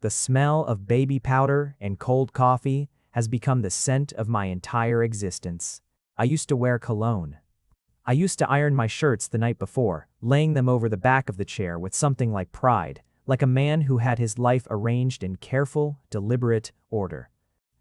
The smell of baby powder and cold coffee has become the scent of my entire existence. I used to wear cologne. I used to iron my shirts the night before, laying them over the back of the chair with something like pride, like a man who had his life arranged in careful, deliberate order.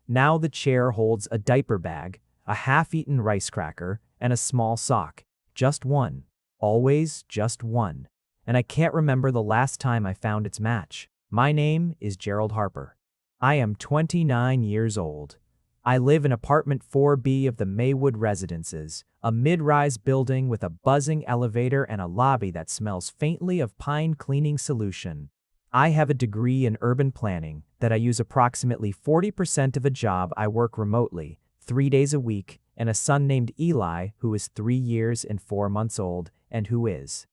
Now the chair holds a diaper bag, a half-eaten rice cracker, and a small sock. Just one. Always just one. And I can't remember the last time I found its match. My name is Gerald Harper. I am 29 years old. I live in apartment 4B of the Maywood Residences, a mid-rise building with a buzzing elevator and a lobby that smells faintly of pine cleaning solution. I have a degree in urban planning that I use approximately 40% of a job I work remotely, 3 days a week, and a son named Eli who is 3 years and 4 months old and who is,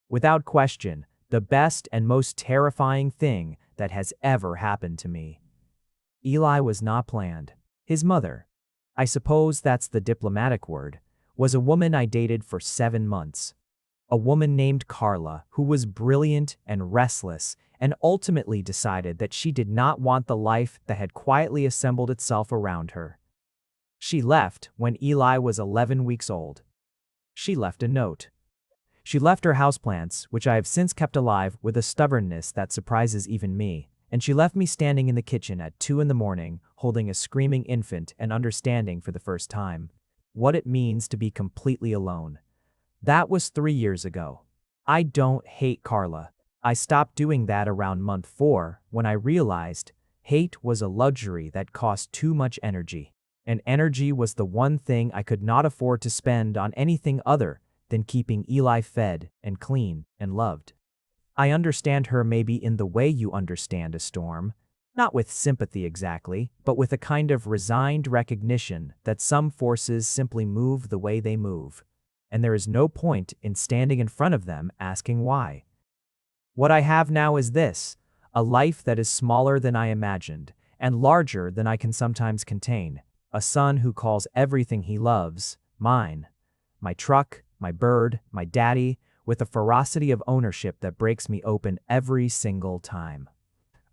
without question, the best and most terrifying thing that has ever happened to me. Eli was not planned. His mother, I suppose that's the diplomatic word, was a woman I dated for 7 months. A woman named Carla who was brilliant and restless and ultimately decided that she did not want the life that had quietly assembled itself around her. She left when Eli was 11 weeks old. She left a note. She left her houseplants, which I have since kept alive with a stubbornness that surprises even me, and she left me standing in the kitchen at 2 in the morning, holding a screaming infant and understanding for the first time what it means to be completely alone. That was 3 years ago. I don't hate Carla. I stopped doing that around month 4 when I realized hate was a luxury that cost too much energy. And energy was the one thing I could not afford to spend on anything other than keeping Eli fed and clean and loved. I understand her maybe in the way you understand a storm, not with sympathy exactly, but with a kind of resigned recognition that some forces simply move the way they move, and there is no point in standing in front of them asking why. What I have now is this, a life that is smaller than I imagined, and larger than I can sometimes contain, a son who calls everything he loves mine, my truck, my bird, my daddy, with a ferocity of ownership that breaks me open every single time.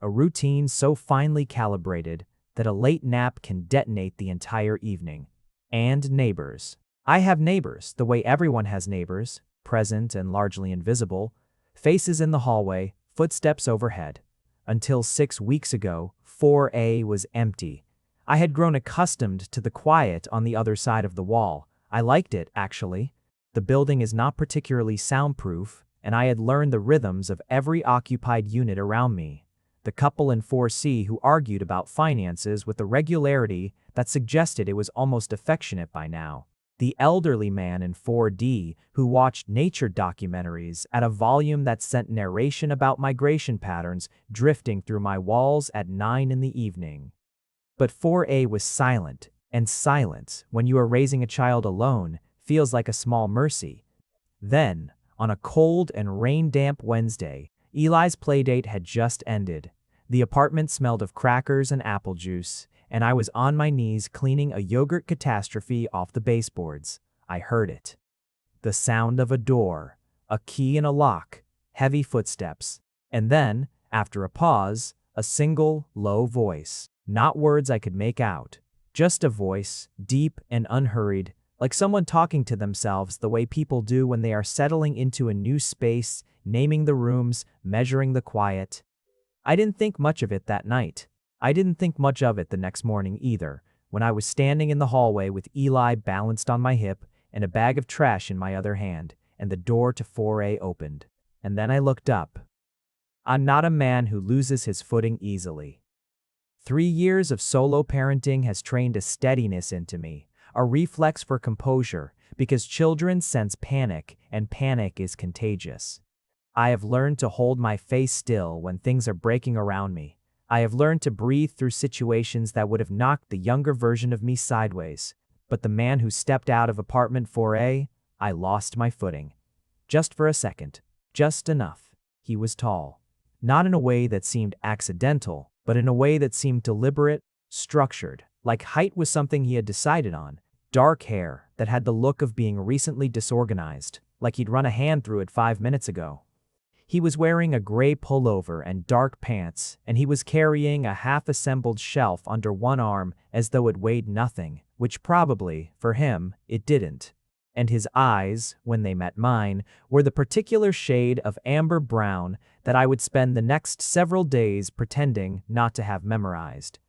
A routine so finely calibrated that a late nap can detonate the entire evening. And neighbors. I have neighbors, the way everyone has neighbors, present and largely invisible, faces in the hallway, footsteps overhead. Until 6 weeks ago, 4A was empty. I had grown accustomed to the quiet on the other side of the wall. I liked it, actually. The building is not particularly soundproof, and I had learned the rhythms of every occupied unit around me. The couple in 4C who argued about finances with a regularity that suggested it was almost affectionate by now. The elderly man in 4D who watched nature documentaries at a volume that sent narration about migration patterns drifting through my walls at 9 in the evening. But 4A was silent, and silence, when you are raising a child alone, feels like a small mercy. Then, on a cold and rain-damp Wednesday, Eli's playdate had just ended. The apartment smelled of crackers and apple juice, and I was on my knees cleaning a yogurt catastrophe off the baseboards. I heard it. The sound of a door, a key in a lock, heavy footsteps, and then, after a pause, a single, low voice. Not words I could make out, just a voice, deep and unhurried, like someone talking to themselves the way people do when they are settling into a new space, naming the rooms, measuring the quiet. I didn't think much of it that night. I didn't think much of it the next morning either, when I was standing in the hallway with Eli balanced on my hip and a bag of trash in my other hand, and the door to 4A opened. And then I looked up. I'm not a man who loses his footing easily. 3 years of solo parenting has trained a steadiness into me, a reflex for composure, because children sense panic, and panic is contagious. I have learned to hold my face still when things are breaking around me. I have learned to breathe through situations that would have knocked the younger version of me sideways. But the man who stepped out of apartment 4A, I lost my footing. Just for a second. Just enough. He was tall. Not in a way that seemed accidental, but in a way that seemed deliberate, structured, like height was something he had decided on. Dark hair that had the look of being recently disorganized, like he'd run a hand through it 5 minutes ago. He was wearing a gray pullover and dark pants, and he was carrying a half-assembled shelf under one arm as though it weighed nothing, which probably, for him, it didn't. And his eyes, when they met mine, were the particular shade of amber brown that I would spend the next several days pretending not to have memorized.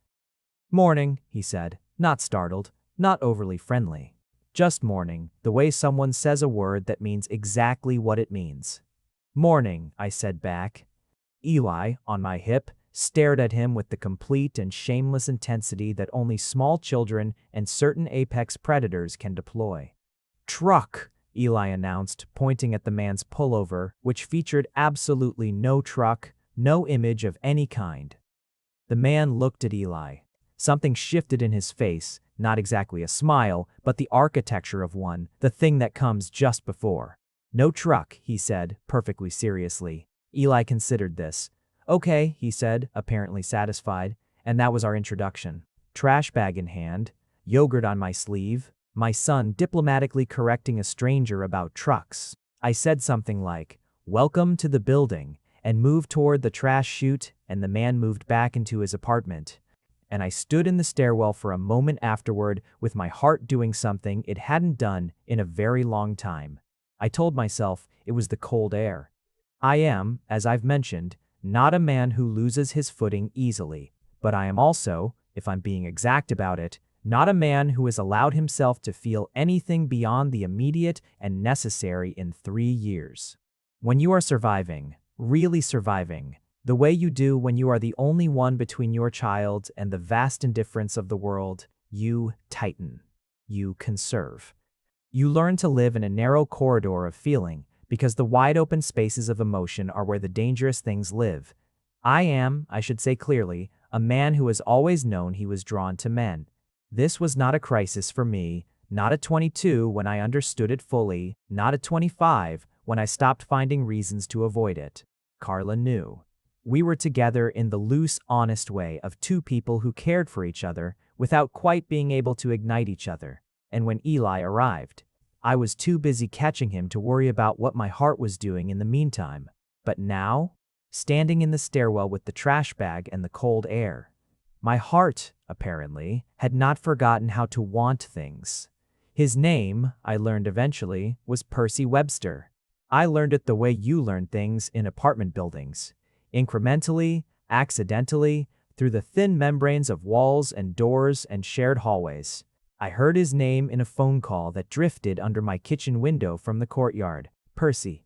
"Morning," he said, not startled, not overly friendly. Just morning, the way someone says a word that means exactly what it means. "Morning," I said back. Eli, on my hip, stared at him with the complete and shameless intensity that only small children and certain apex predators can deploy. "Truck," Eli announced, pointing at the man's pullover, which featured absolutely no truck, no image of any kind. The man looked at Eli. Something shifted in his face, not exactly a smile, but the architecture of one, the thing that comes just before. "No truck," he said, perfectly seriously. Eli considered this. "Okay," he said, apparently satisfied, and that was our introduction. Trash bag in hand, yogurt on my sleeve, my son diplomatically correcting a stranger about trucks. I said something like, "Welcome to the building," and moved toward the trash chute, and the man moved back into his apartment. And I stood in the stairwell for a moment afterward with my heart doing something it hadn't done in a very long time. I told myself it was the cold air. I am, as I've mentioned, not a man who loses his footing easily, but I am also, if I'm being exact about it, not a man who has allowed himself to feel anything beyond the immediate and necessary in 3 years. When you are surviving, really surviving, the way you do when you are the only one between your child and the vast indifference of the world, you tighten. You conserve. You learn to live in a narrow corridor of feeling, because the wide-open spaces of emotion are where the dangerous things live. I am, I should say clearly, a man who has always known he was drawn to men. This was not a crisis for me, not at 22 when I understood it fully, not at 25 when I stopped finding reasons to avoid it. Carla knew. We were together in the loose, honest way of two people who cared for each other without quite being able to ignite each other. And when Eli arrived, I was too busy catching him to worry about what my heart was doing in the meantime. But now, standing in the stairwell with the trash bag and the cold air, my heart, apparently, had not forgotten how to want things. His name, I learned eventually, was Percy Webster. I learned it the way you learn things in apartment buildings. Incrementally, accidentally, through the thin membranes of walls and doors and shared hallways. I heard his name in a phone call that drifted under my kitchen window from the courtyard. Percy.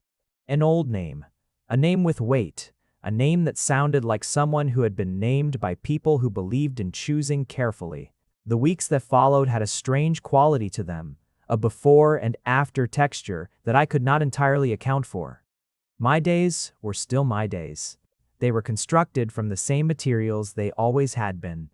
An old name. A name with weight. A name that sounded like someone who had been named by people who believed in choosing carefully. The weeks that followed had a strange quality to them, a before and after texture that I could not entirely account for. My days were still my days. They were constructed from the same materials they always had been.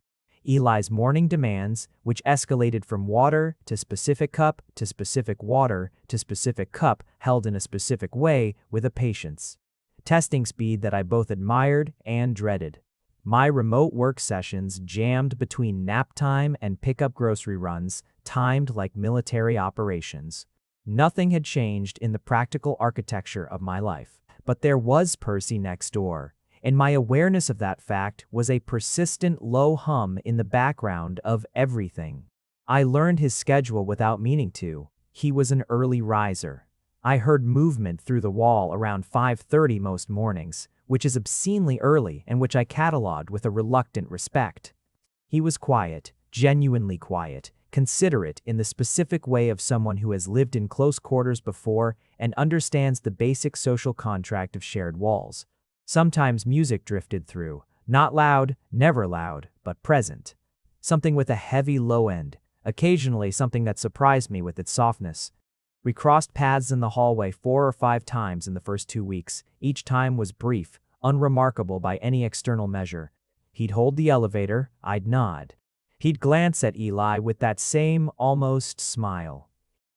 Eli's morning demands, which escalated from water to specific cup to specific water to specific cup held in a specific way with a patience. Testing speed that I both admired and dreaded. My remote work sessions jammed between nap time and pickup grocery runs, timed like military operations. Nothing had changed in the practical architecture of my life, but there was Percy next door. And my awareness of that fact was a persistent low hum in the background of everything. I learned his schedule without meaning to. He was an early riser. I heard movement through the wall around 5:30 most mornings, which is obscenely early and which I cataloged with a reluctant respect. He was quiet, genuinely quiet, considerate in the specific way of someone who has lived in close quarters before and understands the basic social contract of shared walls. Sometimes music drifted through, not loud, never loud, but present. Something with a heavy low end, occasionally something that surprised me with its softness. We crossed paths in the hallway 4 or 5 times in the first 2 weeks. Each time was brief, unremarkable by any external measure. He'd hold the elevator, I'd nod. He'd glance at Eli with that same, almost smile.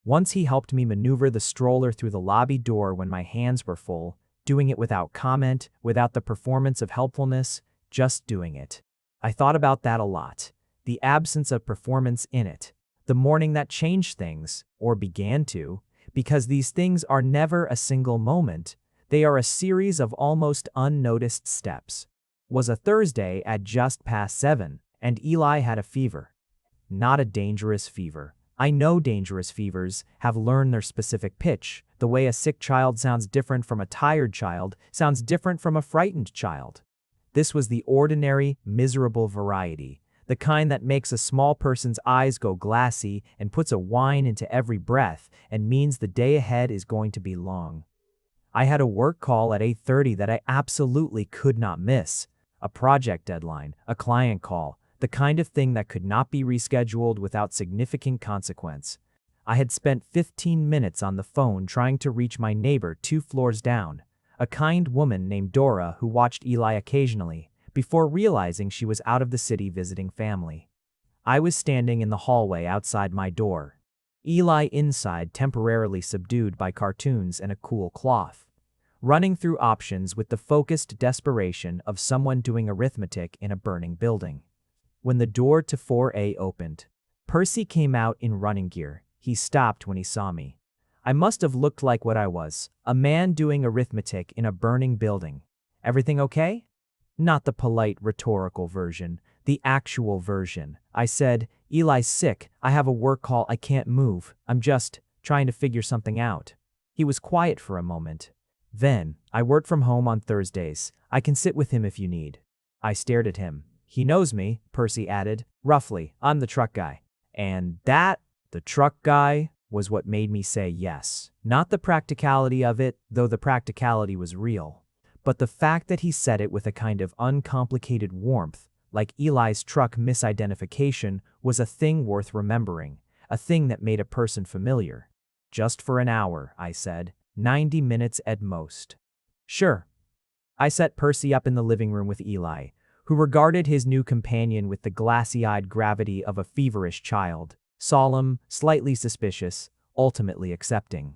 Once he helped me maneuver the stroller through the lobby door when my hands were full, doing it without comment, without the performance of helpfulness, just doing it. I thought about that a lot. The absence of performance in it. The morning that changed things, or began to, because these things are never a single moment. They are a series of almost unnoticed steps. Was a Thursday at just past 7, and Eli had a fever. Not a dangerous fever. I know dangerous fevers have learned their specific pitch. The way a sick child sounds different from a tired child sounds different from a frightened child. This was the ordinary, miserable variety, the kind that makes a small person's eyes go glassy and puts a whine into every breath and means the day ahead is going to be long. I had a work call at 8:30 that I absolutely could not miss. A project deadline, a client call, the kind of thing that could not be rescheduled without significant consequence. I had spent 15 minutes on the phone trying to reach my neighbor 2 floors down, a kind woman named Dora who watched Eli occasionally, before realizing she was out of the city visiting family. I was standing in the hallway outside my door. Eli inside, temporarily subdued by cartoons and a cool cloth, running through options with the focused desperation of someone doing arithmetic in a burning building. When the door to 4A opened, Percy came out in running gear. He stopped when he saw me. I must have looked like what I was, a man doing arithmetic in a burning building. "Everything okay?" Not the polite rhetorical version, the actual version. I said, "Eli's sick, I have a work call, I can't move, I'm just trying to figure something out." He was quiet for a moment. Then, "I work from home on Thursdays, I can sit with him if you need." I stared at him. "He knows me," Percy added, roughly, "I'm the truck guy." And that, the truck guy, was what made me say yes. Not the practicality of it, though the practicality was real, but the fact that he said it with a kind of uncomplicated warmth, like Eli's truck misidentification was a thing worth remembering, a thing that made a person familiar. "Just for an hour," I said, 90 minutes at most." "Sure." I set Percy up in the living room with Eli, who regarded his new companion with the glassy-eyed gravity of a feverish child, solemn, slightly suspicious, ultimately accepting.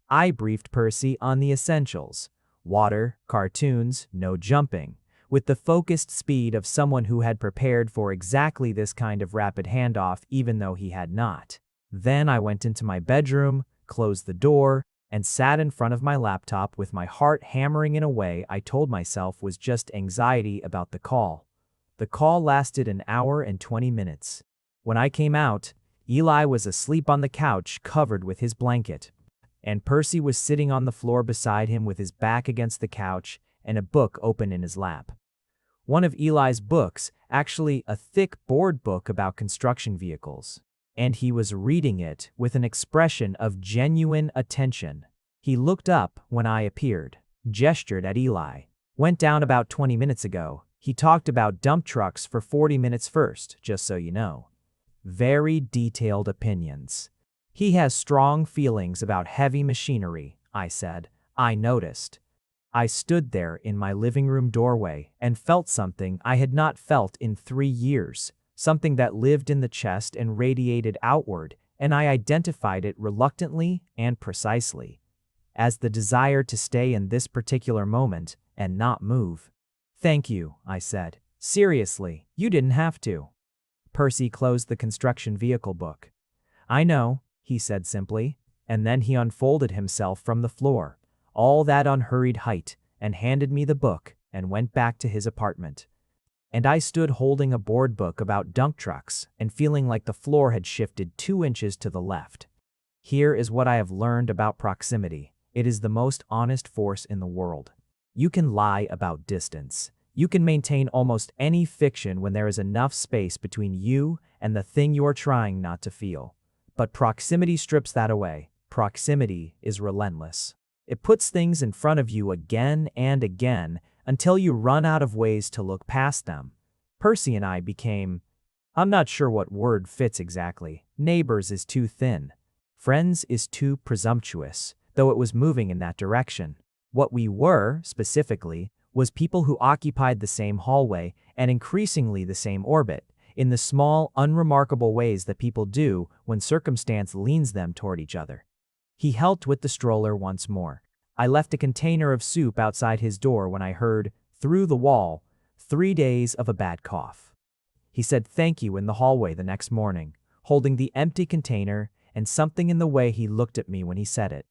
I briefed Percy on the essentials: water, cartoons, no jumping, with the focused speed of someone who had prepared for exactly this kind of rapid handoff even though he had not. Then I went into my bedroom, closed the door, and sat in front of my laptop with my heart hammering in a way I told myself was just anxiety about the call. The call lasted an hour and 20 minutes. When I came out, Eli was asleep on the couch covered with his blanket, and Percy was sitting on the floor beside him with his back against the couch and a book open in his lap. One of Eli's books, actually a thick board book about construction vehicles. And he was reading it with an expression of genuine attention. He looked up when I appeared, gestured at Eli. "Went down about 20 minutes ago. He talked about dump trucks for 40 minutes first, just so you know." Very detailed opinions. "He has strong feelings about heavy machinery," I said. I noticed. I stood there in my living room doorway and felt something I had not felt in 3 years. Something that lived in the chest and radiated outward, and I identified it reluctantly and precisely as the desire to stay in this particular moment and not move. "Thank you," I said. "Seriously, you didn't have to." Percy closed the construction vehicle book. "I know," he said simply, and then he unfolded himself from the floor, all that unhurried height, and handed me the book and went back to his apartment. And I stood holding a board book about dump trucks and feeling like the floor had shifted 2 inches to the left. Here is what I have learned about proximity. It is the most honest force in the world. You can lie about distance. You can maintain almost any fiction when there is enough space between you and the thing you are trying not to feel. But proximity strips that away. Proximity is relentless. It puts things in front of you again and again until you run out of ways to look past them. Percy and I became, I'm not sure what word fits exactly. Neighbors is too thin. Friends is too presumptuous, though it was moving in that direction. What we were, specifically, was people who occupied the same hallway and increasingly the same orbit, in the small, unremarkable ways that people do when circumstance leans them toward each other. He helped with the stroller once more. I left a container of soup outside his door when I heard, through the wall, 3 days of a bad cough. He said thank you in the hallway the next morning, holding the empty container, and something in the way he looked at me when he said it.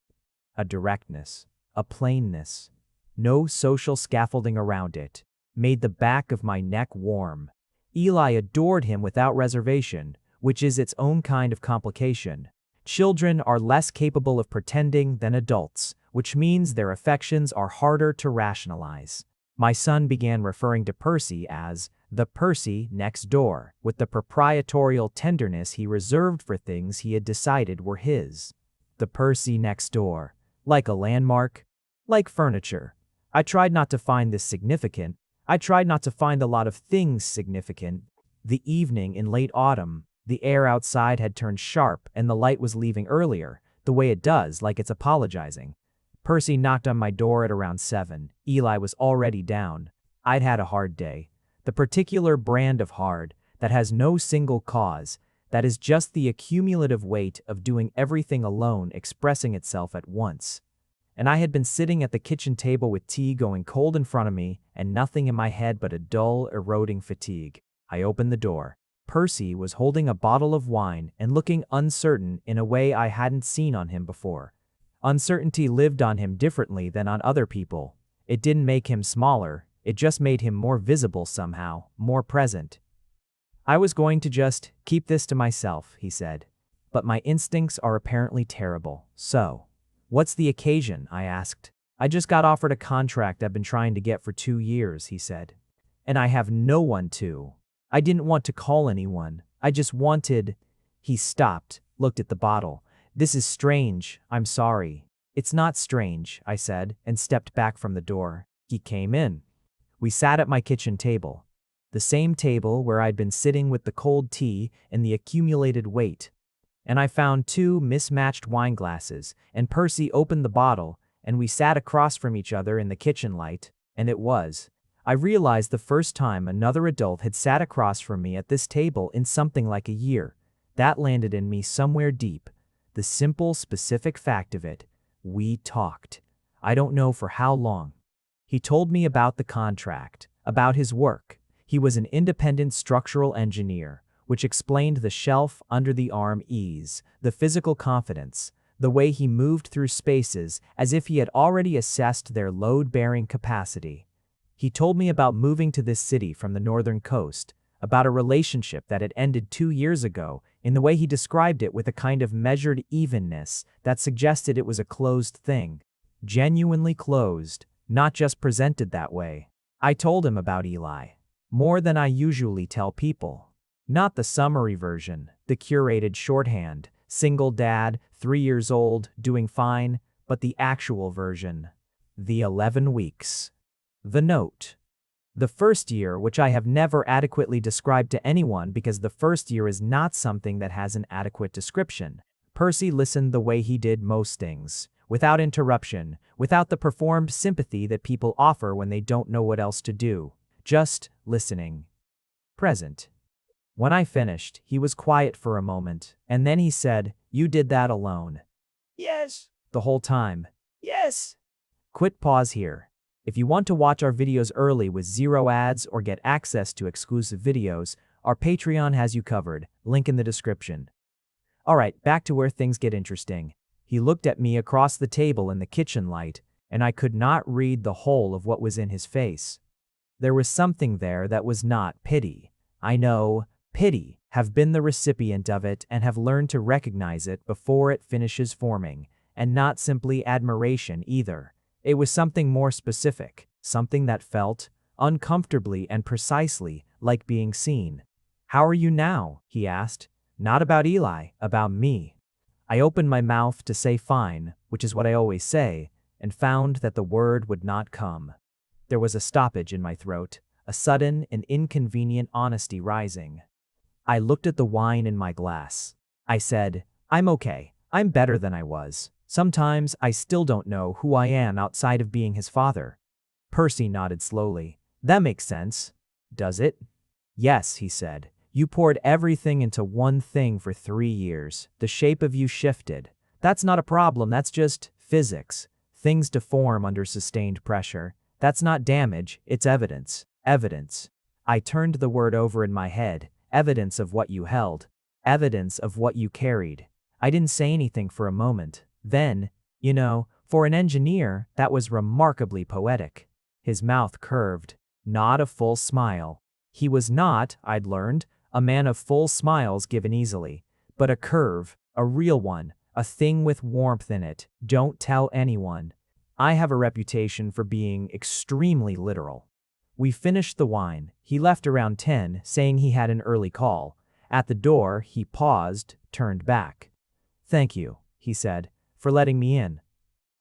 A directness, a plainness, no social scaffolding around it, made the back of my neck warm. Eli adored him without reservation, which is its own kind of complication. Children are less capable of pretending than adults, which means their affections are harder to rationalize. My son began referring to Percy as the Percy next door, with the proprietorial tenderness he reserved for things he had decided were his. The Percy next door. Like a landmark? Like furniture. I tried not to find this significant. I tried not to find a lot of things significant. The evening in late autumn, the air outside had turned sharp and the light was leaving earlier, the way it does, like it's apologizing. Percy knocked on my door at around 7. Eli was already down. I'd had a hard day. The particular brand of hard that has no single cause, that is just the accumulative weight of doing everything alone expressing itself at once. And I had been sitting at the kitchen table with tea going cold in front of me and nothing in my head but a dull, eroding fatigue. I opened the door. Percy was holding a bottle of wine and looking uncertain in a way I hadn't seen on him before. Uncertainty lived on him differently than on other people. It didn't make him smaller, it just made him more visible somehow, more present. I was going to just keep this to myself, he said. But my instincts are apparently terrible, so. What's the occasion? I asked. I just got offered a contract I've been trying to get for 2 years, he said. And I have no one to. I didn't want to call anyone. I just wanted. He stopped, looked at the bottle. This is strange, I'm sorry. It's not strange, I said, and stepped back from the door. He came in. We sat at my kitchen table. The same table where I'd been sitting with the cold tea and the accumulated weight. And I found 2 mismatched wine glasses, and Percy opened the bottle, and we sat across from each other in the kitchen light, and it was. I realized the first time another adult had sat across from me at this table in something like a year. That landed in me somewhere deep. The simple, specific fact of it. We talked. I don't know for how long. He told me about the contract, about his work. He was an independent structural engineer, which explained the shelf under the arm ease, the physical confidence, the way he moved through spaces as if he had already assessed their load-bearing capacity. He told me about moving to this city from the northern coast, about a relationship that had ended 2 years ago in the way he described it with a kind of measured evenness that suggested it was a closed thing. Genuinely closed, not just presented that way. I told him about Eli. More than I usually tell people. Not the summary version, the curated shorthand, single dad, 3 years old, doing fine, but the actual version. The 11 weeks. The note. The first year, which I have never adequately described to anyone because the first year is not something that has an adequate description. Percy listened the way he did most things, without interruption, without the performed sympathy that people offer when they don't know what else to do. Just listening. Present. When I finished, he was quiet for a moment, and then he said, "You did that alone." "Yes." "The whole time." "Yes." Quit pause here. If you want to watch our videos early with 0 ads or get access to exclusive videos, our Patreon has you covered, link in the description. Alright, back to where things get interesting. He looked at me across the table in the kitchen light, and I could not read the whole of what was in his face. There was something there that was not pity. I know, pity, have been the recipient of it and have learned to recognize it before it finishes forming, and not simply admiration either. It was something more specific, something that felt, uncomfortably and precisely, like being seen. "How are you now?" he asked. "Not about Eli, about me." I opened my mouth to say fine, which is what I always say, and found that the word would not come. There was a stoppage in my throat, a sudden and inconvenient honesty rising. I looked at the wine in my glass. I said, "I'm okay. I'm better than I was. Sometimes I still don't know who I am outside of being his father." Percy nodded slowly. "That makes sense." "Does it?" "Yes," he said. "You poured everything into one thing for 3 years. The shape of you shifted. That's not a problem, that's just physics. Things deform under sustained pressure. That's not damage, it's evidence. Evidence." I turned the word over in my head. Evidence of what you held. Evidence of what you carried. I didn't say anything for a moment. Then, For an engineer, that was remarkably poetic. His mouth curved, not a full smile. He was not, I'd learned, a man of full smiles given easily, but a curve, a real one, a thing with warmth in it. Don't tell anyone. I have a reputation for being extremely literal. We finished the wine. He left around 10, saying he had an early call. At the door, he paused, turned back. "Thank you," he said, "for letting me in."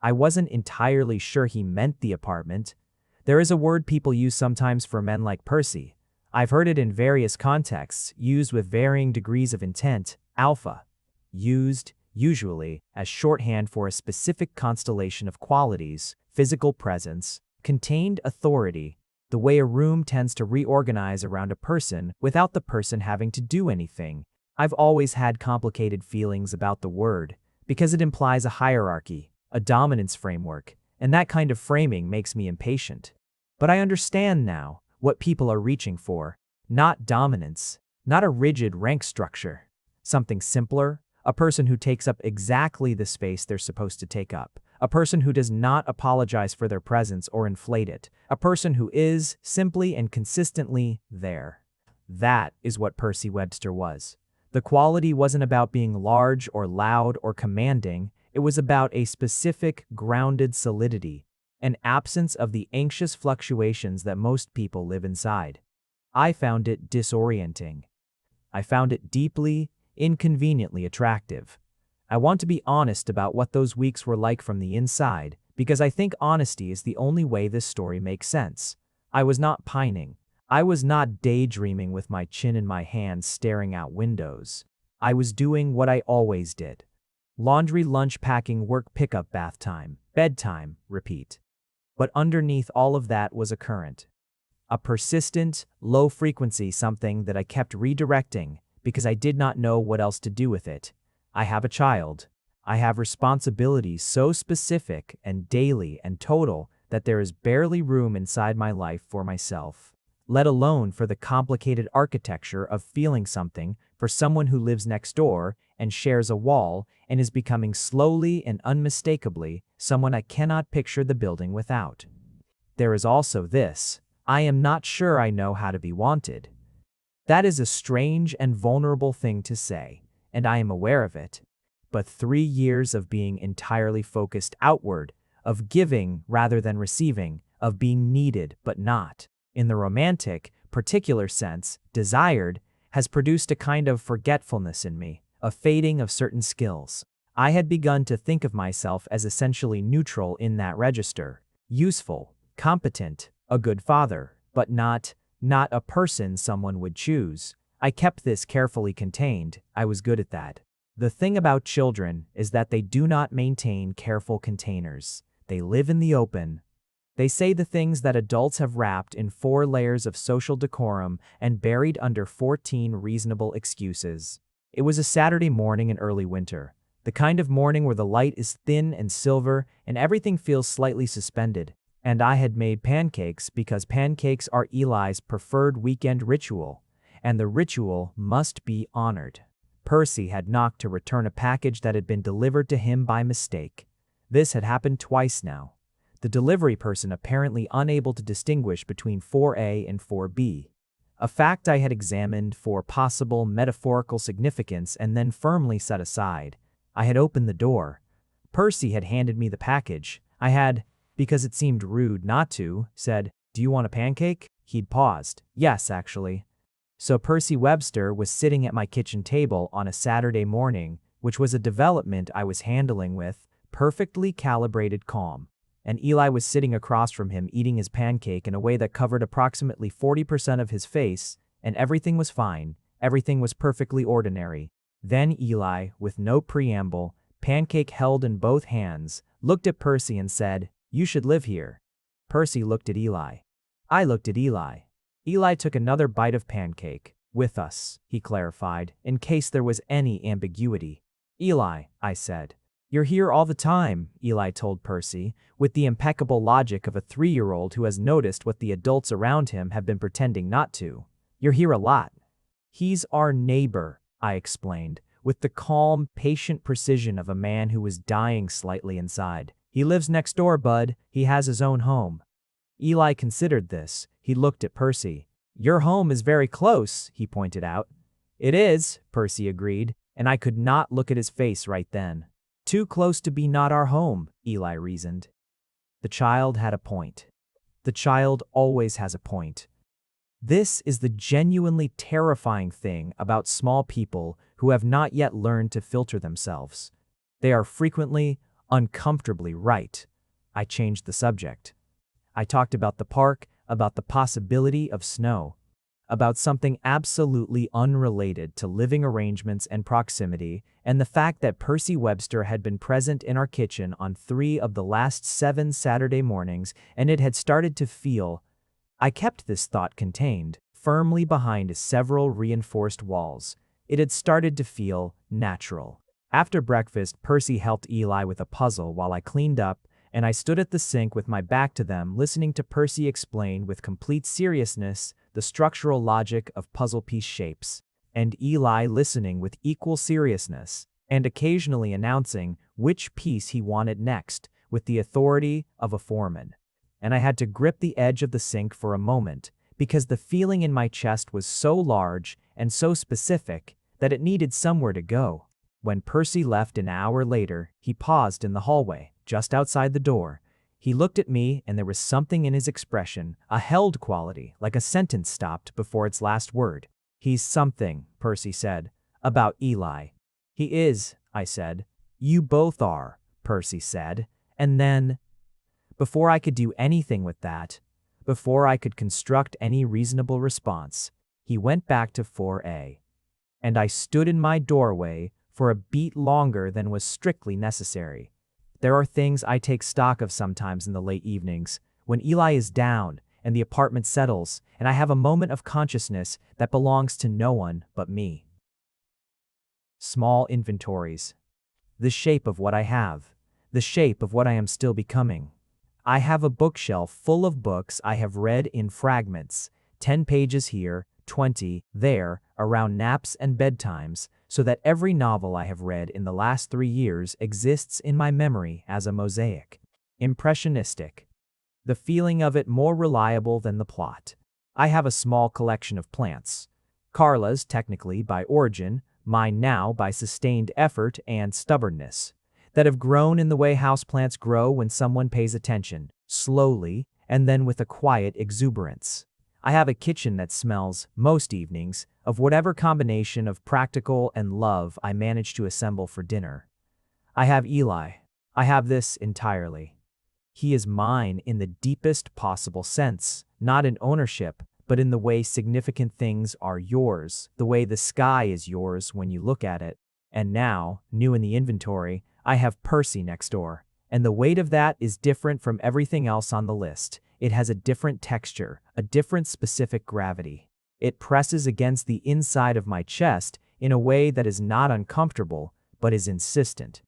I wasn't entirely sure he meant the apartment. There is a word people use sometimes for men like Percy. I've heard it in various contexts, used with varying degrees of intent, alpha. Used, usually, as shorthand for a specific constellation of qualities, physical presence, contained authority, the way a room tends to reorganize around a person without the person having to do anything. I've always had complicated feelings about the word, because it implies a hierarchy, a dominance framework, and that kind of framing makes me impatient. But I understand now what people are reaching for. Not dominance, not a rigid rank structure. Something simpler, a person who takes up exactly the space they're supposed to take up. A person who does not apologize for their presence or inflate it. A person who is, simply and consistently, there. That is what Percy Webster was. The quality wasn't about being large or loud or commanding. It was about a specific, grounded solidity, an absence of the anxious fluctuations that most people live inside. I found it disorienting. I found it deeply, inconveniently attractive. I want to be honest about what those weeks were like from the inside, because I think honesty is the only way this story makes sense. I was not pining. I was not daydreaming with my chin in my hands staring out windows. I was doing what I always did. Laundry, lunch packing, work pickup, bath time, bedtime, repeat. But underneath all of that was a current. A persistent, low-frequency something that I kept redirecting because I did not know what else to do with it. I have a child. I have responsibilities so specific and daily and total that there is barely room inside my life for myself, let alone for the complicated architecture of feeling something for someone who lives next door and shares a wall and is becoming slowly and unmistakably someone I cannot picture the building without. There is also this: I am not sure I know how to be wanted. That is a strange and vulnerable thing to say, and I am aware of it. But 3 years of being entirely focused outward, of giving rather than receiving, of being needed but not, in the romantic, particular sense, desired, has produced a kind of forgetfulness in me, a fading of certain skills. I had begun to think of myself as essentially neutral in that register, useful, competent, a good father, but not a person someone would choose. I kept this carefully contained. I was good at that. The thing about children is that they do not maintain careful containers. They live in the open. They say the things that adults have wrapped in 4 layers of social decorum and buried under 14 reasonable excuses. It was a Saturday morning in early winter, the kind of morning where the light is thin and silver and everything feels slightly suspended. And I had made pancakes because pancakes are Eli's preferred weekend ritual, and the ritual must be honored. Percy had knocked to return a package that had been delivered to him by mistake. This had happened twice now. The delivery person apparently unable to distinguish between 4A and 4B. A fact I had examined for possible metaphorical significance and then firmly set aside. I had opened the door. Percy had handed me the package. I had, because it seemed rude not to, said, "Do you want a pancake?" He'd paused. "Yes, actually." So Percy Webster was sitting at my kitchen table on a Saturday morning, which was a development I was handling with perfectly calibrated calm. And Eli was sitting across from him eating his pancake in a way that covered approximately 40% of his face, and everything was fine, everything was perfectly ordinary. Then Eli, with no preamble, pancake held in both hands, looked at Percy and said, "You should live here." Percy looked at Eli. I looked at Eli. Eli took another bite of pancake. "With us," he clarified, in case there was any ambiguity. "Eli," I said. "You're here all the time," Eli told Percy, with the impeccable logic of a 3-year-old who has noticed what the adults around him have been pretending not to. "You're here a lot." "He's our neighbor," I explained, with the calm, patient precision of a man who was dying slightly inside. He lives next door, bud. He has his own home. Eli considered this. He looked at Percy. Your home is very close, he pointed out. It is, Percy agreed, and I could not look at his face right then. Too close to be not our home, Eli reasoned. The child had a point. The child always has a point. This is the genuinely terrifying thing about small people who have not yet learned to filter themselves. They are frequently, uncomfortably right. I changed the subject. I talked about the park, about the possibility of snow, about something absolutely unrelated to living arrangements and proximity, and the fact that Percy Webster had been present in our kitchen on 3 of the last 7 Saturday mornings, and it had started to feel. I kept this thought contained, firmly behind several reinforced walls. It had started to feel natural. After breakfast, Percy helped Eli with a puzzle while I cleaned up, and I stood at the sink with my back to them, listening to Percy explain with complete seriousness the structural logic of puzzle piece shapes, and Eli listening with equal seriousness, and occasionally announcing which piece he wanted next, with the authority of a foreman. And I had to grip the edge of the sink for a moment, because the feeling in my chest was so large and so specific that it needed somewhere to go. When Percy left an hour later, he paused in the hallway, just outside the door. He looked at me, and there was something in his expression, a held quality, like a sentence stopped before its last word. He's something, Percy said, about Eli. He is, I said. You both are, Percy said. And then, before I could do anything with that, before I could construct any reasonable response, he went back to 4A. And I stood in my doorway for a beat longer than was strictly necessary. There are things I take stock of sometimes in the late evenings, when Eli is down and the apartment settles, and I have a moment of consciousness that belongs to no one but me. Small inventories. The shape of what I have. The shape of what I am still becoming. I have a bookshelf full of books I have read in fragments, 10 pages here, 20 there, around naps and bedtimes, so that every novel I have read in the last 3 years exists in my memory as a mosaic. Impressionistic. The feeling of it more reliable than the plot. I have a small collection of plants. Carla's technically by origin, mine now by sustained effort and stubbornness, that have grown in the way houseplants grow when someone pays attention, slowly, and then with a quiet exuberance. I have a kitchen that smells, most evenings, of whatever combination of practical and love I manage to assemble for dinner. I have Eli. I have this entirely. He is mine in the deepest possible sense, not in ownership, but in the way significant things are yours, the way the sky is yours when you look at it. And now, new in the inventory, I have Percy next door, and the weight of that is different from everything else on the list. It has a different texture, a different specific gravity. It presses against the inside of my chest in a way that is not uncomfortable, but is insistent.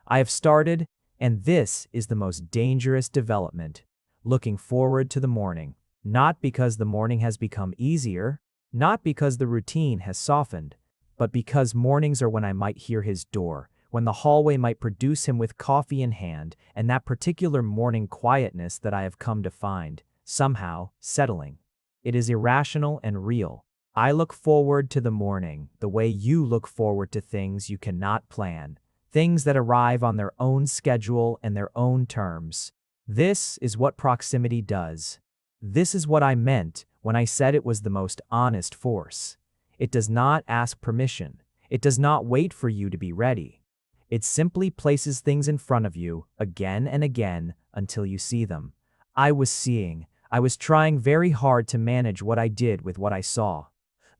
I have started, and this is the most dangerous development, looking forward to the morning, not because the morning has become easier, not because the routine has softened, but because mornings are when I might hear his door, when the hallway might produce him with coffee in hand, and that particular morning quietness that I have come to find, somehow, settling. It is irrational and real. I look forward to the morning the way you look forward to things you cannot plan, things that arrive on their own schedule and their own terms. This is what proximity does. This is what I meant when I said it was the most honest force. It does not ask permission. It does not wait for you to be ready. It simply places things in front of you again and again until you see them. I was seeing. I was trying very hard to manage what I did with what I saw.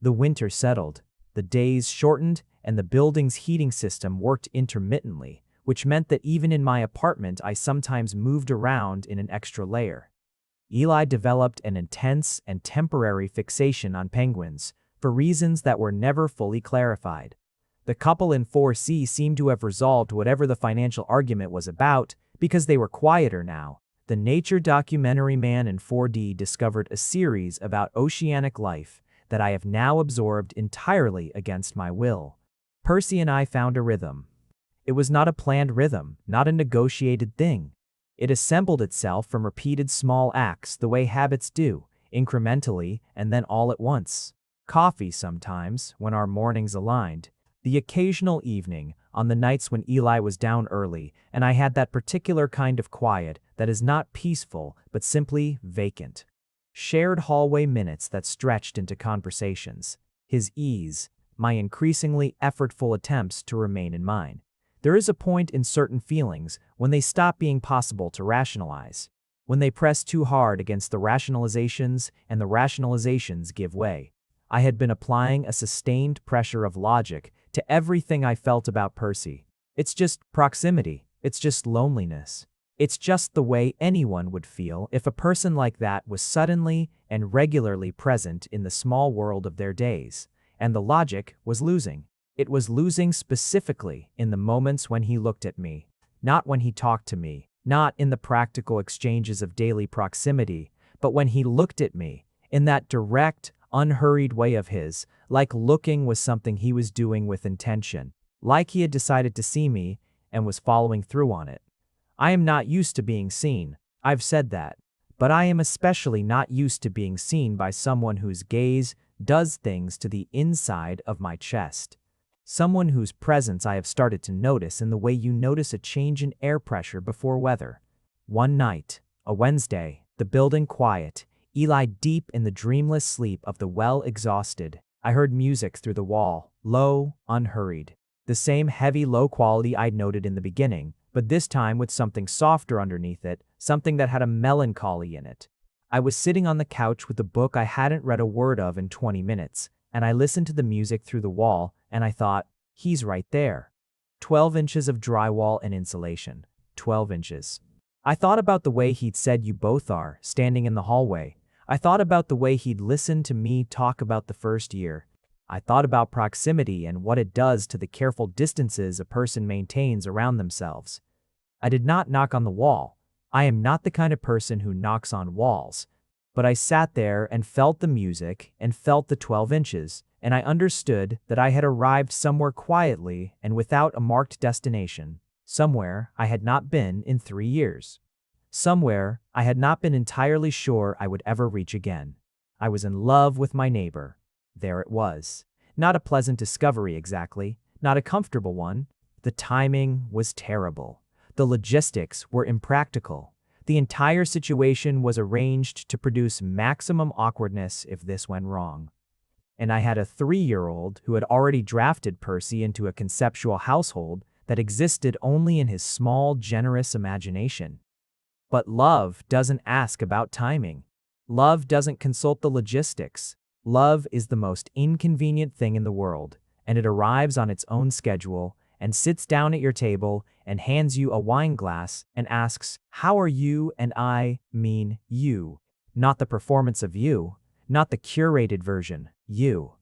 The winter settled. The days shortened, and the building's heating system worked intermittently, which meant that even in my apartment I sometimes moved around in an extra layer. Eli developed an intense and temporary fixation on penguins, for reasons that were never fully clarified. The couple in 4C seemed to have resolved whatever the financial argument was about because they were quieter now. The nature documentary man in 4D discovered a series about oceanic life that I have now absorbed entirely against my will. Percy and I found a rhythm. It was not a planned rhythm, not a negotiated thing. It assembled itself from repeated small acts the way habits do, incrementally and then all at once. Coffee sometimes, when our mornings aligned. The occasional evening, on the nights when Eli was down early, and I had that particular kind of quiet that is not peaceful but simply vacant. Shared hallway minutes that stretched into conversations. His ease, my increasingly effortful attempts to remain in mine. There is a point in certain feelings when they stop being possible to rationalize, when they press too hard against the rationalizations and the rationalizations give way. I had been applying a sustained pressure of logic to everything I felt about Percy. It's just proximity. It's just loneliness. It's just the way anyone would feel if a person like that was suddenly and regularly present in the small world of their days. And the logic was losing. It was losing specifically in the moments when he looked at me, not when he talked to me, not in the practical exchanges of daily proximity, but when he looked at me, in that direct, unhurried way of his, like looking was something he was doing with intention, like he had decided to see me and was following through on it. I am not used to being seen, I've said that, but I am especially not used to being seen by someone whose gaze does things to the inside of my chest. Someone whose presence I have started to notice in the way you notice a change in air pressure before weather. One night, a Wednesday, the building quiet, Eli deep in the dreamless sleep of the well-exhausted. I heard music through the wall, low, unhurried. The same heavy low quality I'd noted in the beginning, but this time with something softer underneath it, something that had a melancholy in it. I was sitting on the couch with a book I hadn't read a word of in 20 minutes, and I listened to the music through the wall, and I thought, he's right there. 12 inches of drywall and insulation. 12 inches. I thought about the way he'd said you both are, standing in the hallway. I thought about the way he'd listened to me talk about the first year. I thought about proximity and what it does to the careful distances a person maintains around themselves. I did not knock on the wall. I am not the kind of person who knocks on walls. But I sat there and felt the music and felt the 12 inches, and I understood that I had arrived somewhere quietly and without a marked destination, somewhere I had not been in 3 years. Somewhere I had not been entirely sure I would ever reach again. I was in love with my neighbor. There it was. Not a pleasant discovery exactly, not a comfortable one. The timing was terrible. The logistics were impractical. The entire situation was arranged to produce maximum awkwardness if this went wrong. And I had a 3-year-old who had already drafted Percy into a conceptual household that existed only in his small, generous imagination. But love doesn't ask about timing. Love doesn't consult the logistics. Love is the most inconvenient thing in the world, and it arrives on its own schedule and sits down at your table and hands you a wine glass and asks, "How are you?" And I mean you. Not the performance of you, not the curated version, you.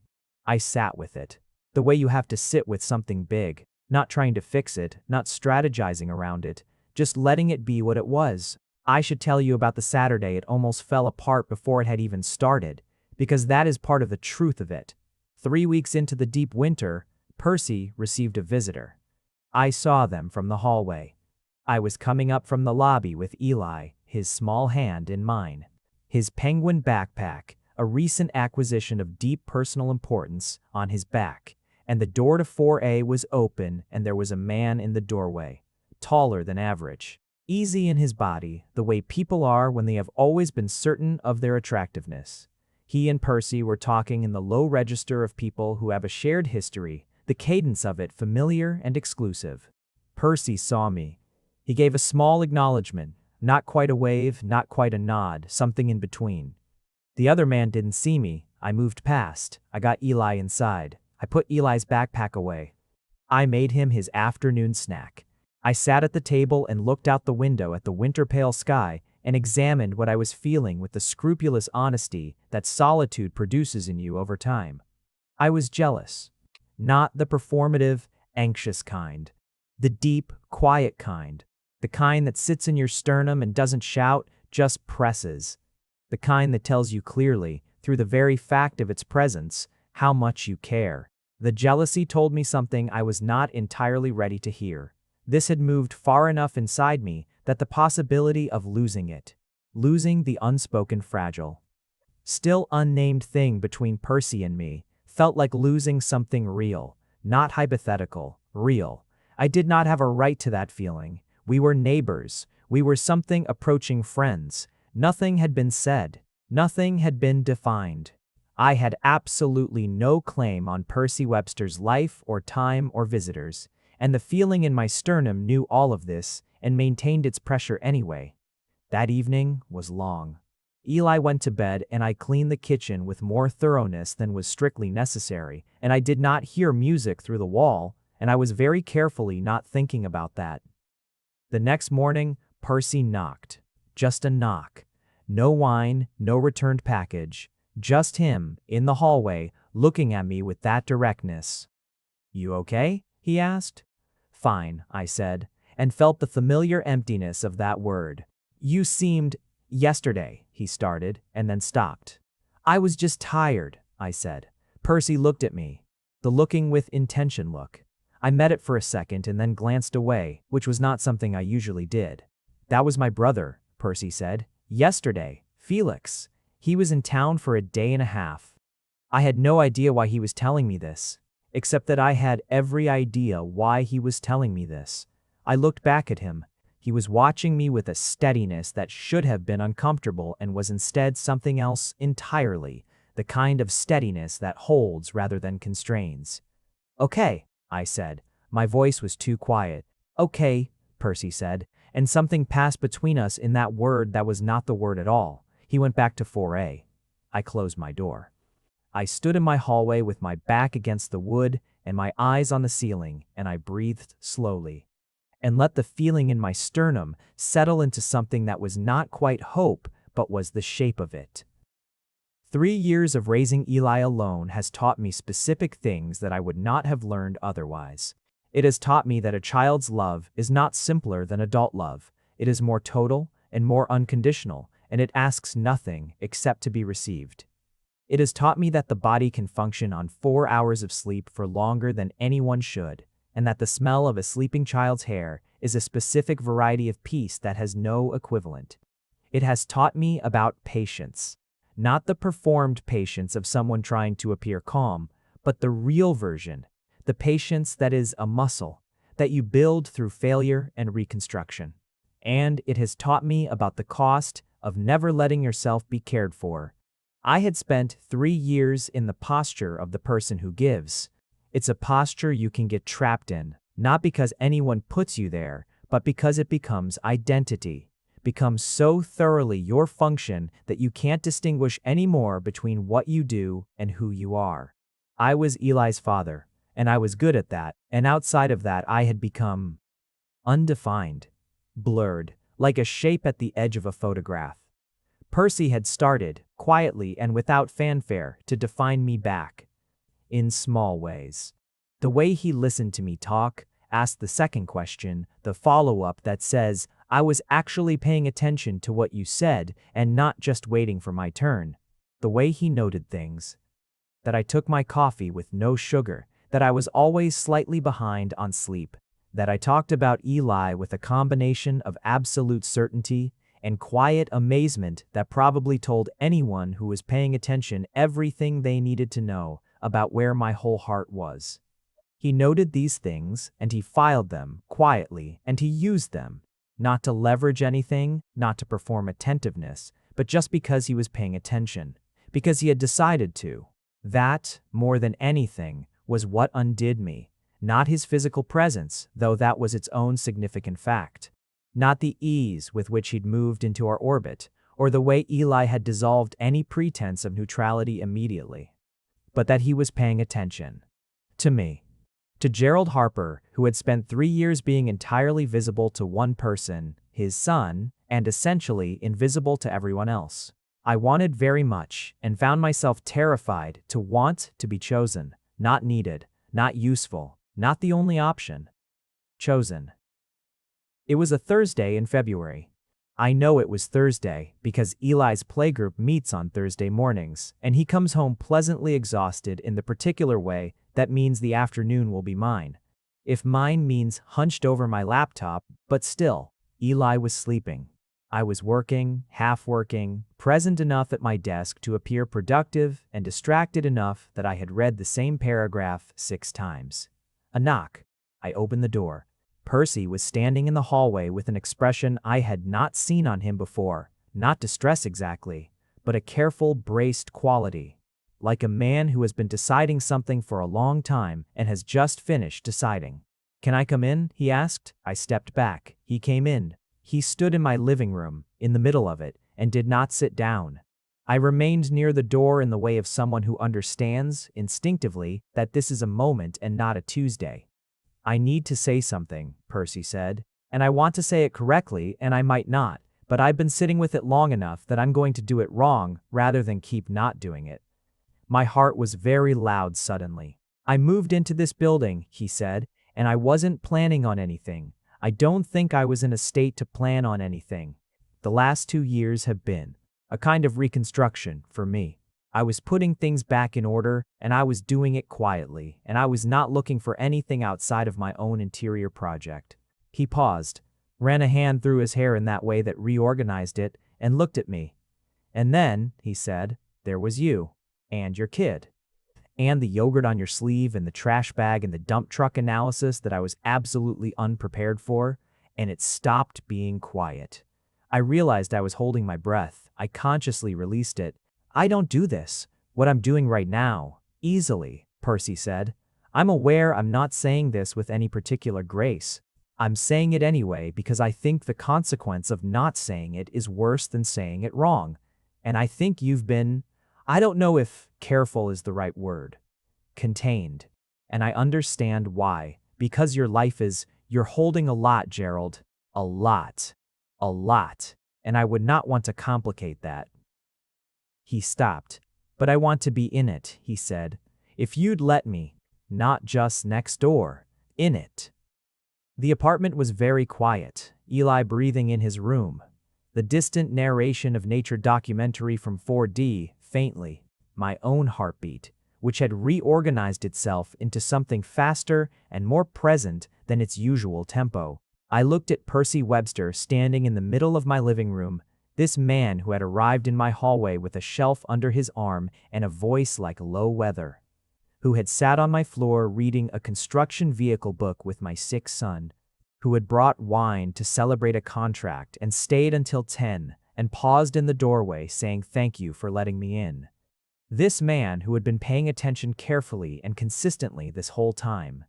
I sat with it. The way you have to sit with something big, not trying to fix it, not strategizing around it, just letting it be what it was. I should tell you about the Saturday it almost fell apart before it had even started, because that is part of the truth of it. 3 weeks into the deep winter, Percy received a visitor. I saw them from the hallway. I was coming up from the lobby with Eli, his small hand in mine. His penguin backpack, a recent acquisition of deep personal importance, on his back, and the door to 4A was open and there was a man in the doorway, taller than average, easy in his body, the way people are when they have always been certain of their attractiveness. He and Percy were talking in the low register of people who have a shared history, the cadence of it familiar and exclusive. Percy saw me. He gave a small acknowledgement, not quite a wave, not quite a nod, something in between. The other man didn't see me. I moved past. I got Eli inside. I put Eli's backpack away. I made him his afternoon snack. I sat at the table and looked out the window at the winter-pale sky and examined what I was feeling with the scrupulous honesty that solitude produces in you over time. I was jealous. Not the performative, anxious kind. The deep, quiet kind. The kind that sits in your sternum and doesn't shout, just presses. The kind that tells you clearly, through the very fact of its presence, how much you care. The jealousy told me something I was not entirely ready to hear. This had moved far enough inside me that the possibility of losing it, losing the unspoken fragile, still unnamed thing between Percy and me, felt like losing something real, not hypothetical, real. I did not have a right to that feeling. We were neighbors. We were something approaching friends. Nothing had been said. Nothing had been defined. I had absolutely no claim on Percy Webster's life or time or visitors, and the feeling in my sternum knew all of this and maintained its pressure anyway. That evening was long. Eli went to bed and I cleaned the kitchen with more thoroughness than was strictly necessary, and I did not hear music through the wall, and I was very carefully not thinking about that. The next morning, Percy knocked. Just a knock. No wine, no returned package. Just him, in the hallway, looking at me with that directness. "You okay?" he asked. "Fine," I said, and felt the familiar emptiness of that word. "You seemed—" "Yesterday," he started, and then stopped. "I was just tired," I said. Percy looked at me. The looking with intention look. I met it for a second and then glanced away, which was not something I usually did. "That was my brother," Percy said. "Yesterday, Felix. He was in town for a day and a half." I had no idea why he was telling me this, except that I had every idea why he was telling me this. I looked back at him. He was watching me with a steadiness that should have been uncomfortable and was instead something else entirely, the kind of steadiness that holds rather than constrains. "Okay," I said. My voice was too quiet. "Okay," Percy said, and something passed between us in that word that was not the word at all. He went back to 4A. I closed my door. I stood in my hallway with my back against the wood and my eyes on the ceiling, and I breathed slowly, and let the feeling in my sternum settle into something that was not quite hope, but was the shape of it. 3 years of raising Eli alone has taught me specific things that I would not have learned otherwise. It has taught me that a child's love is not simpler than adult love. It is more total and more unconditional, and it asks nothing except to be received. It has taught me that the body can function on 4 hours of sleep for longer than anyone should, and that the smell of a sleeping child's hair is a specific variety of peace that has no equivalent. It has taught me about patience. Not the performed patience of someone trying to appear calm, but the real version, the patience that is a muscle, that you build through failure and reconstruction. And it has taught me about the cost of never letting yourself be cared for. I had spent 3 years in the posture of the person who gives. It's a posture you can get trapped in, not because anyone puts you there, but because it becomes identity. Becomes so thoroughly your function that you can't distinguish anymore between what you do and who you are. I was Eli's father, and I was good at that, and outside of that I had become undefined, blurred, like a shape at the edge of a photograph. Percy had started, quietly and without fanfare, to define me back. In small ways. The way he listened to me talk, asked the second question, the follow-up that says, "I was actually paying attention to what you said and not just waiting for my turn." The way he noted things. That I took my coffee with no sugar, that I was always slightly behind on sleep, that I talked about Eli with a combination of absolute certainty and quiet amazement that probably told anyone who was paying attention everything they needed to know about where my whole heart was. He noted these things, and he filed them quietly, and he used them. Not to leverage anything, not to perform attentiveness, but just because he was paying attention, because he had decided to. That, more than anything, was what undid me. Not his physical presence, though that was its own significant fact. Not the ease with which he'd moved into our orbit, or the way Eli had dissolved any pretense of neutrality immediately. But that he was paying attention. To me. To Gerald Harper, who had spent 3 years being entirely visible to one person, his son, and essentially invisible to everyone else. I wanted very much, and found myself terrified to want to be chosen, not needed, not useful, not the only option. Chosen. It was a Thursday in February. I know it was Thursday because Eli's playgroup meets on Thursday mornings, and he comes home pleasantly exhausted in the particular way that means the afternoon will be mine. If mine means hunched over my laptop, but still. Eli was sleeping. I was working, half working, present enough at my desk to appear productive and distracted enough that I had read the same paragraph 6 times. A knock. I opened the door. Percy was standing in the hallway with an expression I had not seen on him before, not distress exactly, but a careful, braced quality. Like a man who has been deciding something for a long time and has just finished deciding. "Can I come in?" he asked. I stepped back. He came in. He stood in my living room, in the middle of it, and did not sit down. I remained near the door in the way of someone who understands, instinctively, that this is a moment and not a Tuesday. "I need to say something," Percy said, "and I want to say it correctly, and I might not, but I've been sitting with it long enough that I'm going to do it wrong rather than keep not doing it." My heart was very loud suddenly. "I moved into this building," he said, "and I wasn't planning on anything. I don't think I was in a state to plan on anything. The last 2 years have been a kind of reconstruction for me. I was putting things back in order, and I was doing it quietly, and I was not looking for anything outside of my own interior project." He paused, ran a hand through his hair in that way that reorganized it, and looked at me. "And then," he said, "there was you, and your kid, and the yogurt on your sleeve and the trash bag and the dump truck analysis that I was absolutely unprepared for, and it stopped being quiet." I realized I was holding my breath. I consciously released it. "I don't do this, what I'm doing right now, easily," Percy said. "I'm aware I'm not saying this with any particular grace. I'm saying it anyway because I think the consequence of not saying it is worse than saying it wrong. And I think you've been, I don't know if careful is the right word, contained. And I understand why. Because your life is, you're holding a lot, Gerald. A lot. A lot. And I would not want to complicate that." He stopped. "But I want to be in it," he said. "If you'd let me, not just next door, in it." The apartment was very quiet, Eli breathing in his room. The distant narration of nature documentary from 4D, faintly. My own heartbeat, which had reorganized itself into something faster and more present than its usual tempo. I looked at Percy Webster standing in the middle of my living room, this man who had arrived in my hallway with a shelf under his arm and a voice like low weather, who had sat on my floor reading a construction vehicle book with my sick son, who had brought wine to celebrate a contract and stayed until 10 and paused in the doorway saying thank you for letting me in. This man who had been paying attention carefully and consistently this whole time.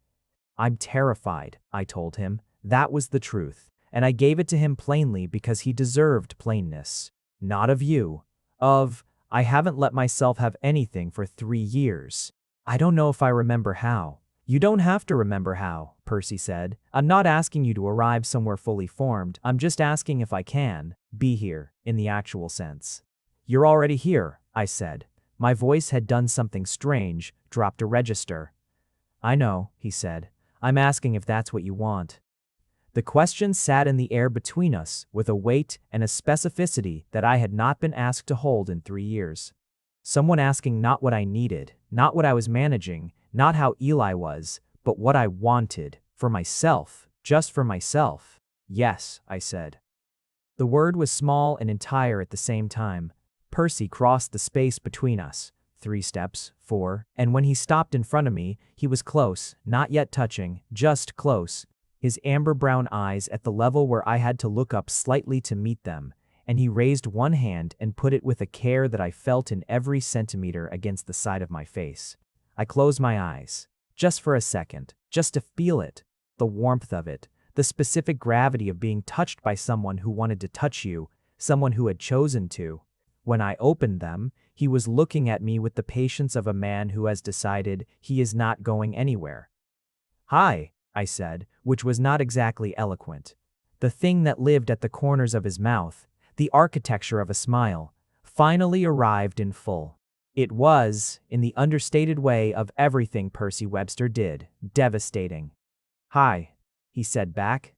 "I'm terrified," I told him. That was the truth, and I gave it to him plainly because he deserved plainness. Not of you. I haven't let myself have anything for 3 years. I don't know if I remember how. "You don't have to remember how," Percy said. "I'm not asking you to arrive somewhere fully formed. I'm just asking if I can be here, in the actual sense." "You're already here," I said. My voice had done something strange, dropped a register. "I know," he said. "I'm asking if that's what you want." The question sat in the air between us with a weight and a specificity that I had not been asked to hold in 3 years. Someone asking not what I needed, not what I was managing, not how Eli was, but what I wanted, for myself, just for myself. "Yes," I said. The word was small and entire at the same time. Percy crossed the space between us, 3 steps, 4, and when he stopped in front of me, he was close, not yet touching, just close. His amber-brown eyes at the level where I had to look up slightly to meet them, and he raised one hand and put it with a care that I felt in every centimeter against the side of my face. I closed my eyes, just for a second, just to feel it, the warmth of it, the specific gravity of being touched by someone who wanted to touch you, someone who had chosen to. When I opened them, he was looking at me with the patience of a man who has decided he is not going anywhere. "Hi," I said, which was not exactly eloquent. The thing that lived at the corners of his mouth, the architecture of a smile, finally arrived in full. It was, in the understated way of everything Percy Webster did, devastating. "Hi," he said back.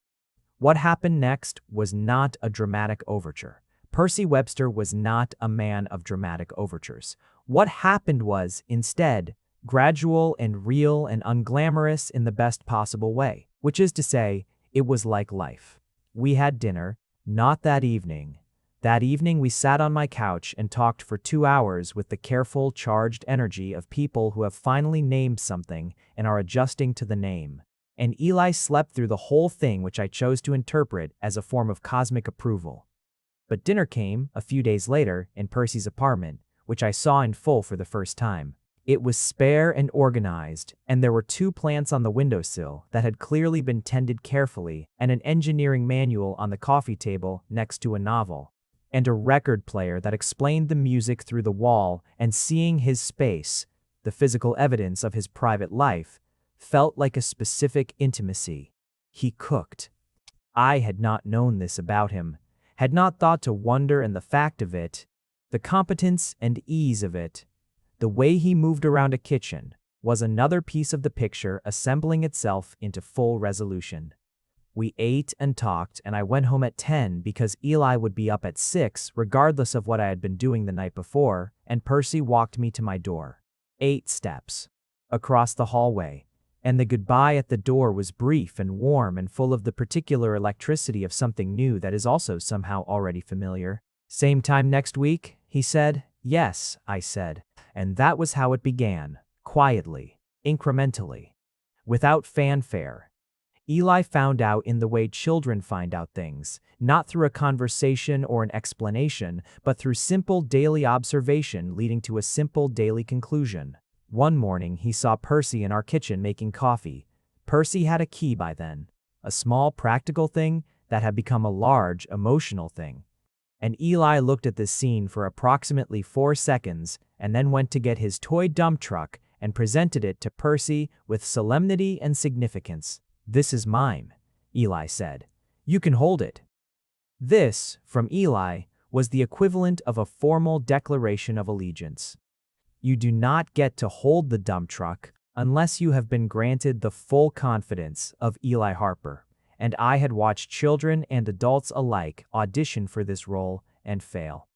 What happened next was not a dramatic overture. Percy Webster was not a man of dramatic overtures. What happened was, instead, gradual and real and unglamorous in the best possible way, which is to say, it was like life. We had dinner, not that evening. That evening we sat on my couch and talked for 2 hours with the careful, charged energy of people who have finally named something and are adjusting to the name. And Eli slept through the whole thing, which I chose to interpret as a form of cosmic approval. But dinner came, a few days later, in Percy's apartment, which I saw in full for the first time. It was spare and organized, and there were 2 plants on the windowsill that had clearly been tended carefully, and an engineering manual on the coffee table next to a novel, and a record player that explained the music through the wall. And seeing his space, the physical evidence of his private life, felt like a specific intimacy. He cooked. I had not known this about him, had not thought to wonder, and the fact of it, the competence and ease of it, the way he moved around a kitchen, was another piece of the picture assembling itself into full resolution. We ate and talked, and I went home at 10 because Eli would be up at 6 regardless of what I had been doing the night before, and Percy walked me to my door. 8 steps. Across the hallway. And the goodbye at the door was brief and warm and full of the particular electricity of something new that is also somehow already familiar. "Same time next week?" he said. "Yes," I said. And that was how it began, quietly, incrementally, without fanfare. Eli found out in the way children find out things, not through a conversation or an explanation, but through simple daily observation leading to a simple daily conclusion. One morning he saw Percy in our kitchen making coffee. Percy had a key by then, a small practical thing that had become a large emotional thing. And Eli looked at this scene for approximately 4 seconds and then went to get his toy dump truck and presented it to Percy with solemnity and significance. "This is mine," Eli said. "You can hold it." This, from Eli, was the equivalent of a formal declaration of allegiance. You do not get to hold the dump truck unless you have been granted the full confidence of Eli Harper. And I had watched children and adults alike audition for this role and fail.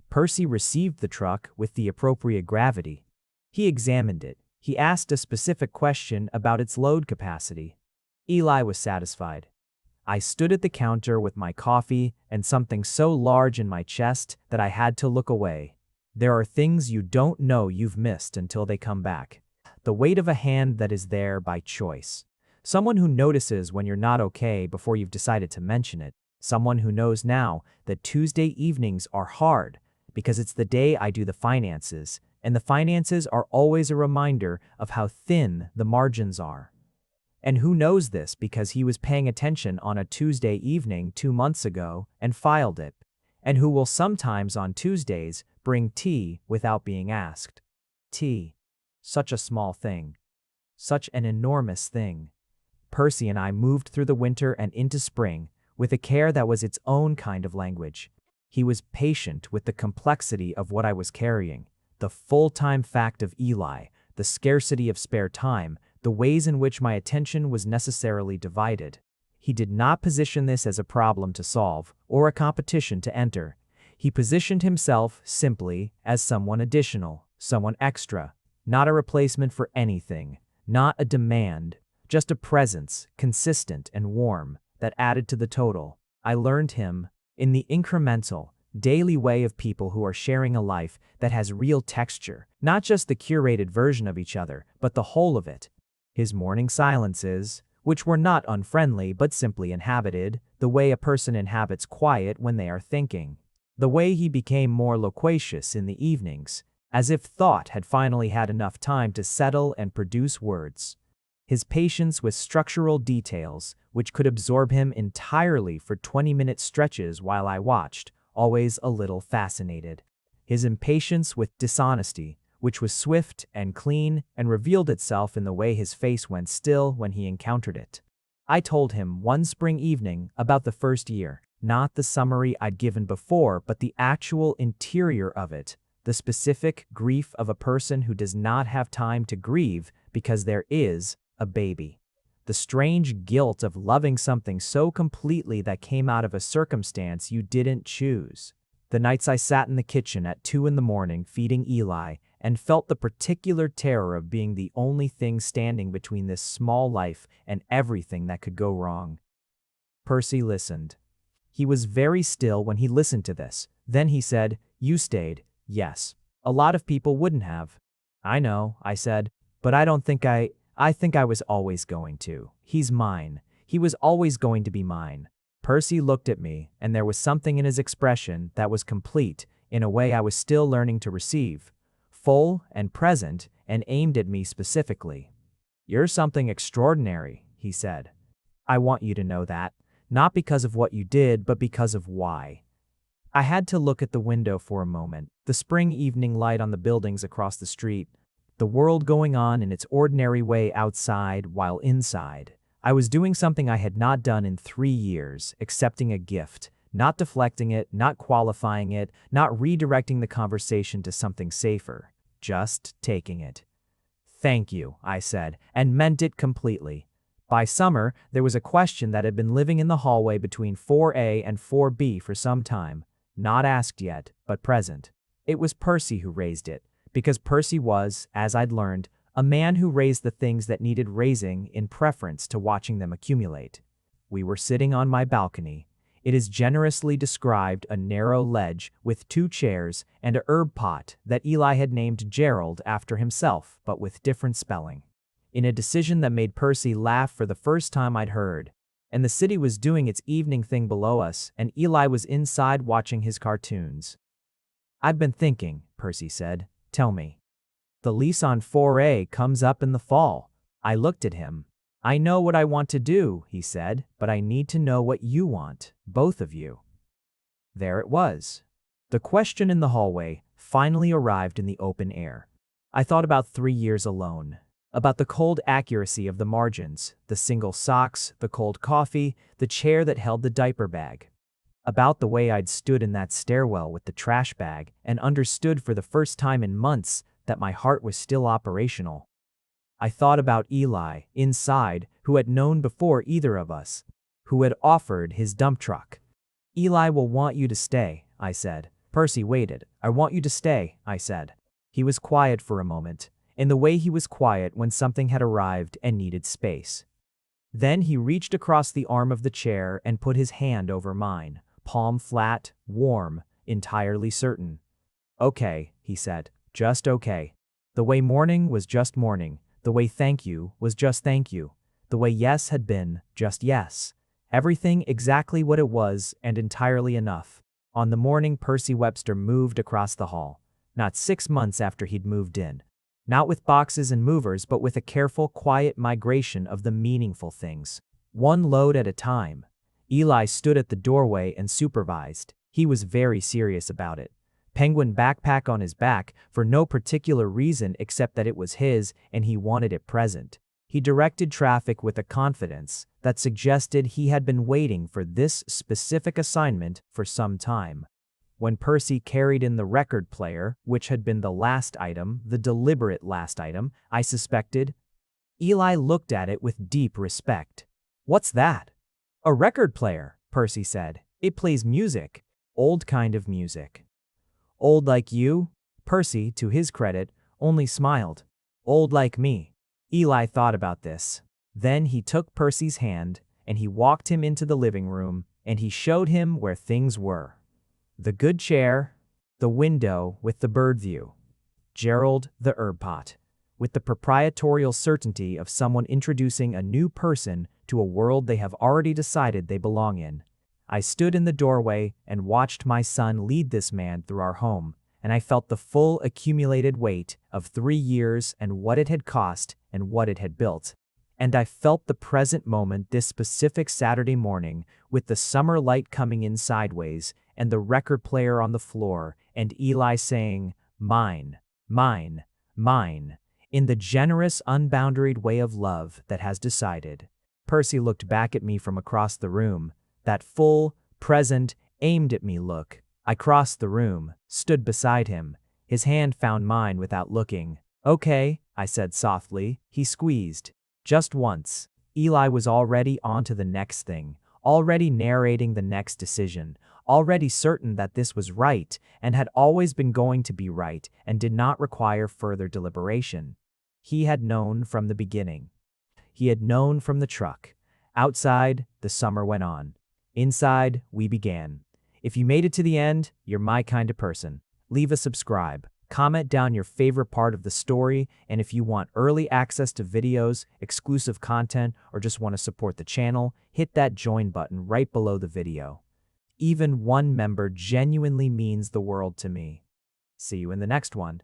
Percy received the truck with the appropriate gravity. He examined it. He asked a specific question about its load capacity. Eli was satisfied. I stood at the counter with my coffee and something so large in my chest that I had to look away. There are things you don't know you've missed until they come back. The weight of a hand that is there by choice. Someone who notices when you're not okay before you've decided to mention it. Someone who knows now that Tuesday evenings are hard because it's the day I do the finances, and the finances are always a reminder of how thin the margins are. And who knows this because he was paying attention on a Tuesday evening 2 months ago and filed it, and who will sometimes on Tuesdays bring tea without being asked. Tea. Such a small thing. Such an enormous thing. Percy and I moved through the winter and into spring with a care that was its own kind of language. He was patient with the complexity of what I was carrying, the full-time fact of Eli, the scarcity of spare time, the ways in which my attention was necessarily divided. He did not position this as a problem to solve or a competition to enter. He positioned himself simply as someone additional, someone extra, not a replacement for anything, not a demand, just a presence, consistent and warm, that added to the total. I learned him in the incremental, daily way of people who are sharing a life that has real texture, not just the curated version of each other, but the whole of it. His morning silences, which were not unfriendly but simply inhabited, the way a person inhabits quiet when they are thinking. The way he became more loquacious in the evenings, as if thought had finally had enough time to settle and produce words. His patience with structural details, which could absorb him entirely for 20-minute stretches while I watched, always a little fascinated. His impatience with dishonesty, which was swift and clean and revealed itself in the way his face went still when he encountered it. I told him one spring evening about the first year, not the summary I'd given before, but the actual interior of it, the specific grief of a person who does not have time to grieve because there is a baby. The strange guilt of loving something so completely that came out of a circumstance you didn't choose. The nights I sat in the kitchen at 2 in the morning feeding Eli and felt the particular terror of being the only thing standing between this small life and everything that could go wrong. Percy listened. He was very still when he listened to this. Then he said, "You stayed." "Yes. A lot of people wouldn't have." "I know," I said, "but I think I was always going to. He's mine. He was always going to be mine." Percy looked at me, and there was something in his expression that was complete, in a way I was still learning to receive. Full and present, and aimed at me specifically. "You're something extraordinary," he said. "I want you to know that. Not because of what you did, but because of why." I had to look at the window for a moment, the spring evening light on the buildings across the street, the world going on in its ordinary way outside while inside. I was doing something I had not done in 3 years, accepting a gift, not deflecting it, not qualifying it, not redirecting the conversation to something safer, just taking it. "Thank you," I said, and meant it completely. By summer, there was a question that had been living in the hallway between 4A and 4B for some time. Not asked yet, but present. It was Percy who raised it, because Percy was, as I'd learned, a man who raised the things that needed raising in preference to watching them accumulate. We were sitting on my balcony. It is generously described a narrow ledge with 2 chairs and a herb pot that Eli had named Gerald after himself, but with different spelling. In a decision that made Percy laugh for the first time I'd heard. And the city was doing its evening thing below us, and Eli was inside watching his cartoons. "I've been thinking," Percy said. "Tell me." "The lease on 4A comes up in the fall." I looked at him. "I know what I want to do," he said, "but I need to know what you want, both of you." There it was. The question in the hallway finally arrived in the open air. I thought about 3 years alone. About the cold accuracy of the margins, the single socks, the cold coffee, the chair that held the diaper bag. About the way I'd stood in that stairwell with the trash bag and understood for the first time in months that my heart was still operational. I thought about Eli, inside, who had known before either of us, who had offered his dump truck. "Eli will want you to stay," I said. Percy waited. "I want you to stay," I said. He was quiet for a moment, in the way he was quiet when something had arrived and needed space. Then he reached across the arm of the chair and put his hand over mine, palm flat, warm, entirely certain. "Okay," he said, "just okay. The way morning was just morning, the way thank you was just thank you, the way yes had been just yes. Everything exactly what it was and entirely enough." On the morning Percy Webster moved across the hall, not 6 months after he'd moved in. Not with boxes and movers, but with a careful, quiet migration of the meaningful things. One load at a time. Eli stood at the doorway and supervised. He was very serious about it. Penguin backpack on his back for no particular reason except that it was his and he wanted it present. He directed traffic with a confidence that suggested he had been waiting for this specific assignment for some time. When Percy carried in the record player, which had been the last item, the deliberate last item, I suspected, Eli looked at it with deep respect. "What's that?" "A record player," Percy said. "It plays music. Old kind of music." "Old like you?" Percy, to his credit, only smiled. "Old like me." Eli thought about this. Then he took Percy's hand, and he walked him into the living room, and he showed him where things were. The good chair, the window with the bird view, Gerald the herb pot, with the proprietorial certainty of someone introducing a new person to a world they have already decided they belong in. I stood in the doorway and watched my son lead this man through our home, and I felt the full accumulated weight of 3 years and what it had cost and what it had built. And I felt the present moment this specific Saturday morning with the summer light coming in sideways and the record player on the floor and Eli saying, "Mine, mine, mine," in the generous, unboundaried way of love that has decided. Percy looked back at me from across the room, that full, present, aimed at me look. I crossed the room, stood beside him. His hand found mine without looking. "Okay," I said softly. He squeezed. Just once. Eli was already on to the next thing, already narrating the next decision, already certain that this was right and had always been going to be right and did not require further deliberation. He had known from the beginning. He had known from the truck. Outside, the summer went on. Inside, we began. If you made it to the end, you're my kind of person. Leave a subscribe. Comment down your favorite part of the story, and if you want early access to videos, exclusive content, or just want to support the channel, hit that join button right below the video. Even one member genuinely means the world to me. See you in the next one.